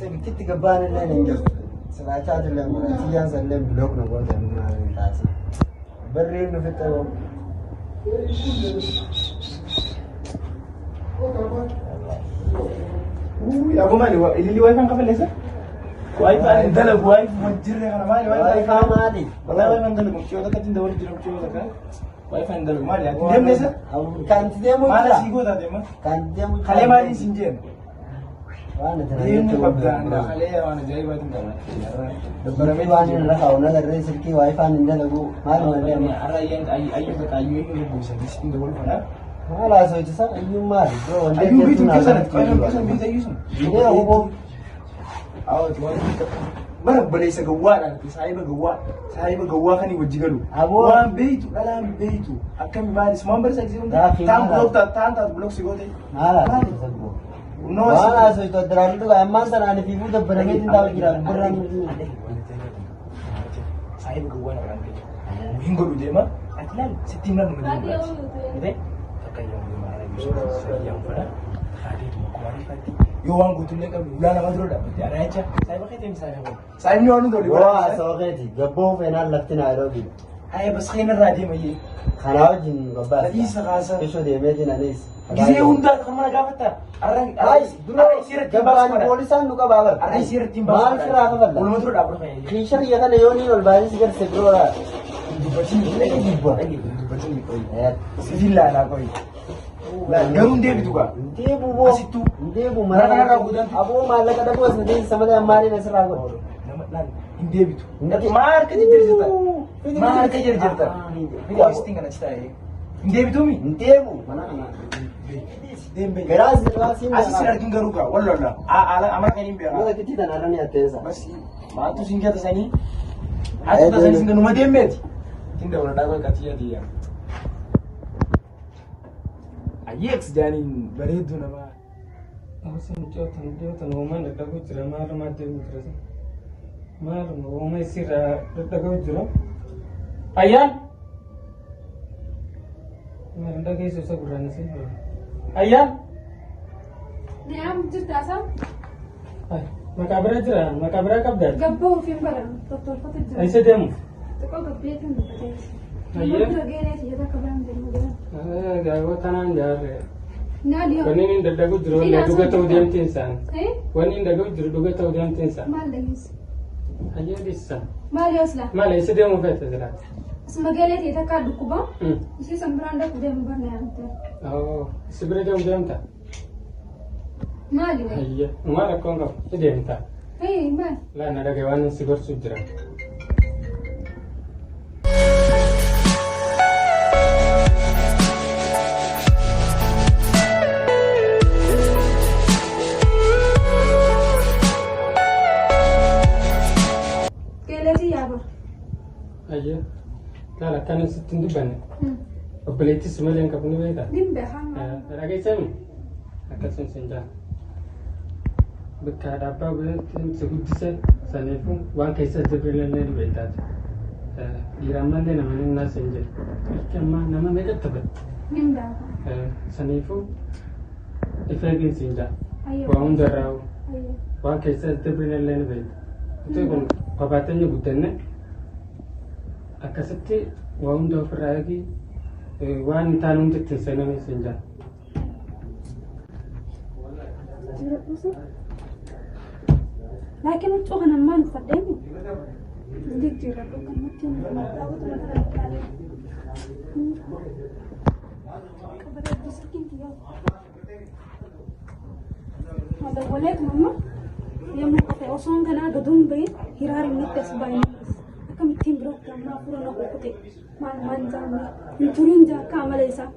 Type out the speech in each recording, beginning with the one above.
Kitti gabbaan illee hin jiru. Silaachaa illee mura siyyaan sallee bilook na goota nuna hin taasi. Barreen nu fixxoo. Aku mali ilili wifi kan kafalesa? Wifi an dalag wifi wajirre kana mali wifi mali. Wallahi wifi an dalag mukyo da katin da wani jira mukyo da kan. Wifi an dalag mali. Dem nesa? Kan tidemu mala sigo da dem. Kan tidemu. Khale mali sinjen. Wana dem ne babda anda khale ya wana jai batin da. Dabbarame wani na ka ona garre sirki wifi an dalagu mali mali. Ara yan ayu da kayu ne busa diskin da wani fada. Malah so itu sah ayu mari bro. Ayu itu kesan, kesan bisa ayu sih. Ini aku awal tuan mana boleh segawat nanti saya bergawat kan ibu jigalu. Wan beitu, dalam beitu. Akan mari semua bersih sih. Tam blok sigote. Malah no. Malah so itu terang itu emang tanah di ibu dah berangkat cinta kira berang. Saya bergawat orang itu. Minggu dulu je mah. Atlan setimlan menjadi. Betul? Kayak yang pada hadir di Makumari Fati. Yo wangu tulle ka bulan nama dulu dapat. Ada aja. Saya pakai tim saya. Saya ni orang dulu. Wah, soalnya gabung final lagi Nairobi. Ayah bas kena radi mai. Kharao jin babas. Tadi sekasa. Kesho dia metin anis. Gize unda kamera gafata. Arang ay dulu sirat gambaran polisan nuka babar. Arang sirat timbang. Mal sira ka balla. Ulum dulu dapat kayak. Kisah ya kan yoni ol bari sigar segrora. Dibacin lagi dibacin. Lagi dibacin koi. Sivilla lah koi. Garun dia itu kan? Dia bubo. Asitu. Dia bubo. Mana abu malah kada bos nanti sama dia mari nasra ko. Nama dia itu. Mar kerja cerita. Mar kerja cerita. Dia posting kan cerita ini. Dia itu mi. Dia bu. Mana mana. Dembe. Geras gerasin. Asis lagi garuga. Wallah. Ala amar kan ini biar. Mana kita dan arani atesa. Bas. Matu singgah atas ini. Atas ini singgah rumah dembe. Tindak orang dah kau dia. Ayex janin beredu nama. Aku senjata noman dekat aku cerah malam ada terus. Malam noman sirah dekat aku cerah. Ayah. Mana lagi susah kurang sih. Ayah. Ni am cerita sam? Ay, makabra cerah, makabra kabda. Gabbo film barang, doktor foto cerita. Aisyah demu. Tekol gabbe kan betul. Ayah. Lagi ni cerita kabaran demu dia. Gawa tanan jar. Nadi. Wani ni dagu jero le duga tahu dia tinsan. Wani dagu jero duga tahu dia tinsan. Mal lagi. Ayah bisa. Mal yaslah. Mal Aisyah demu fete cerah. Sebagai cerita kadu kuba. Isi sembranda kuda mbarna ante. Oh, sebenarnya dia tak. Mal ni. Ayah, mana kau ngap? Dia tak. Mal. Lah nada kawan sigur sujra. Ayah, kalau kan setundu banyak. Apalagi semua yang kamu ni dah. Dim behang. Lagi semi, akan senja. Berkata apa pun sebut saya, sana pun wang kisah sebenarnya ni betul. Di ramai ni namanya nasi senja. Kerana nama mereka tepat. Dim dah. Sana pun efektif senja. Ayah. Wang darau, Ayah. wang kisah sebenarnya ni betul. Itu pun pabatnya bukan ni. Akasatti waan doofarraagi waan itaan hundatti seename senja. Laakiin huccuu kana ammaan uffadheemi. Jijjiirradhu kan nutti qabareeddu sirkiin kiyyaa. Madawwaleetu mamma yommuu qofe osoon kanaa gaduun bahe hiraariin nutti as baay'inaan. Kamittiin biroo gammaa fuula kukute maal jaamne hinturiin jaakka amala isaa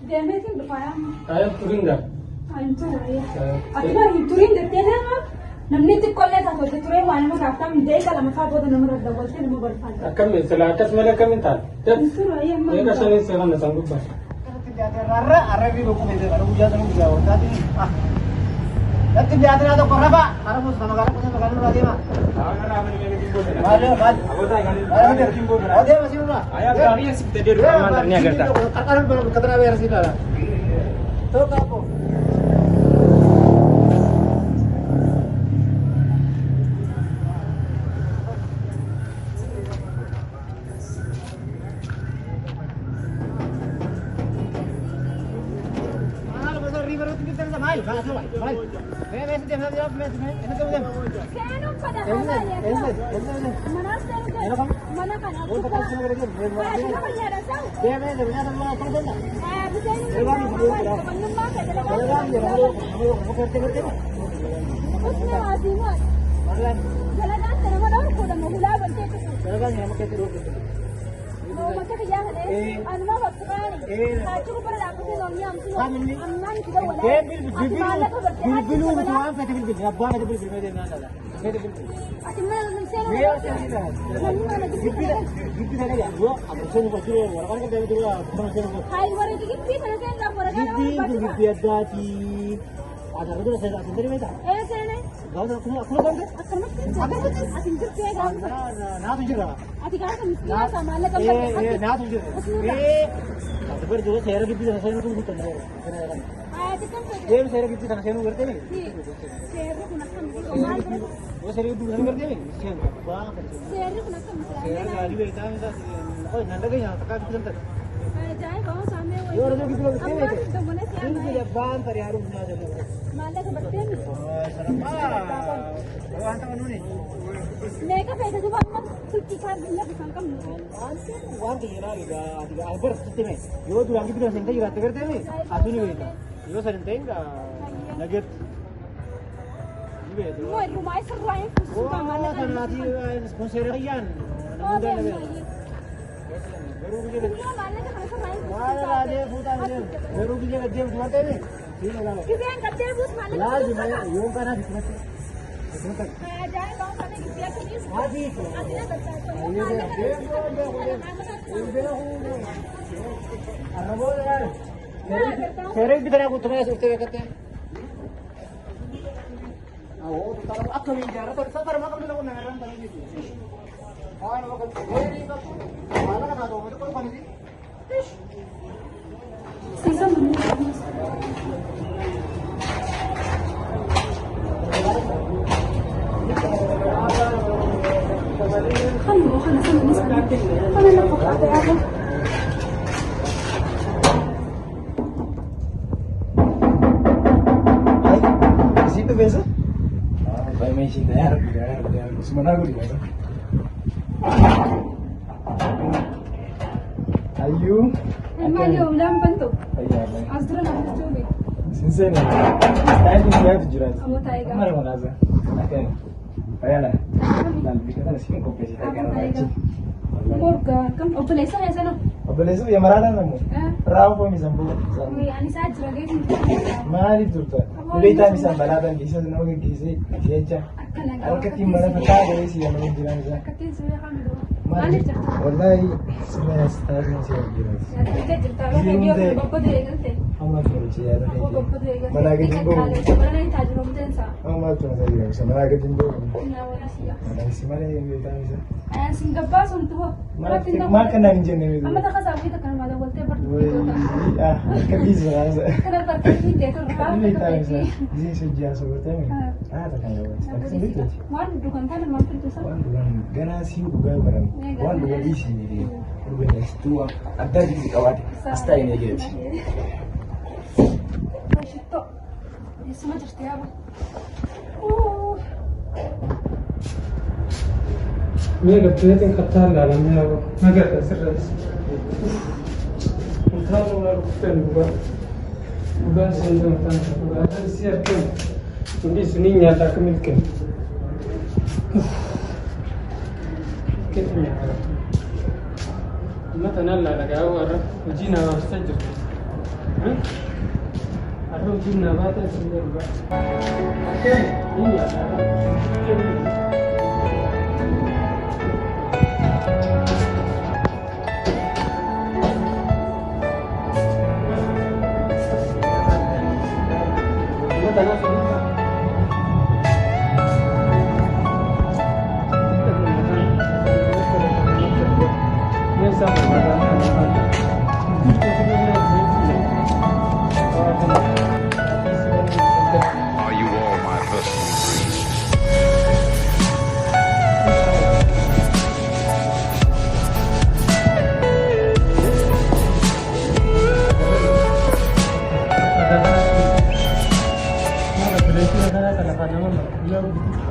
deemeetiin dhufaayaan Ayah turin dah. ati bara hinturiin jettee nama namni xiqqollee taate hojii turee waan nama gaaftaa miidhee lama fa'aa booda nama daddabaltee nama balfaan Akam salah akas mana kami tak. hinturiin Ini amma kasih ni sekarang dah sanggup bah. Arah ni buku ni kalau hujan tu jauh. Tadi nanti di atas ada korban, harus sama kalau punya kalau lagi mah. Ada, ada. Ada masih mana? Ayah kami yang seperti dia rumah ni agar tak. Akan berkata versi dah. Tu apa?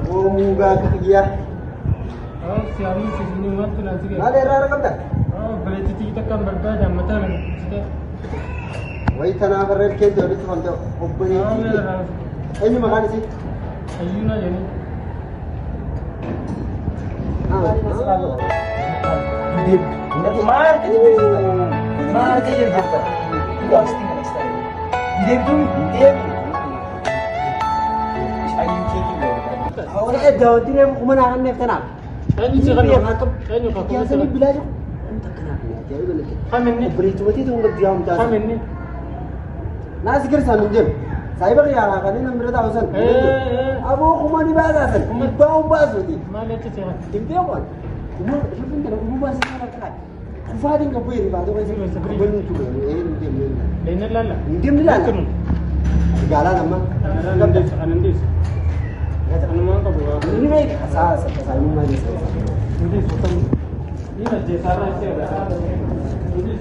Wo muga ketiga. Oh, siapa sih ini waktu nanti kan? Ada rara kabda. Oh, berarti kita kan berbeda mata kan? Kita. Wai tanah kerja kerja itu sampai obboni. Oh, ya. Ini makan sih. Ayuna jadi. Selalu. Dia mar ke jadi jatuh. Itu pasti nggak style. Dia tuh dia. Ayo kiki. Awalnya jauh ini kemana nih tenang. Kan itu kan kan itu kan. Biasa nih bilang entah kenapa ya. Jadi benar. Kami ini. Beri cuma itu nggak diam jasa. Kami ini. Nasi kerja nunjem. Saya beri yang akan ini nomor tahusan. Abu kumani bahasa kan. Bau bahasa tu. Mana tu cakap? Tim dia apa? Umur siapa yang umur bahasa mana kan? Kufadin ka beri bahasa kan sih. Belum tu. Tim. Lain lala. Tim ni lah. Segala nama. Anandis, anandis. Ano mga kabuha? Ini may kasas sa mo man sa. Hindi sutang. Ini na jesara siya. Hindi.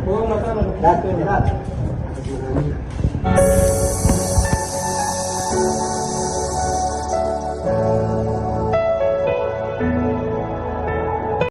Oh, mata na. Lahat.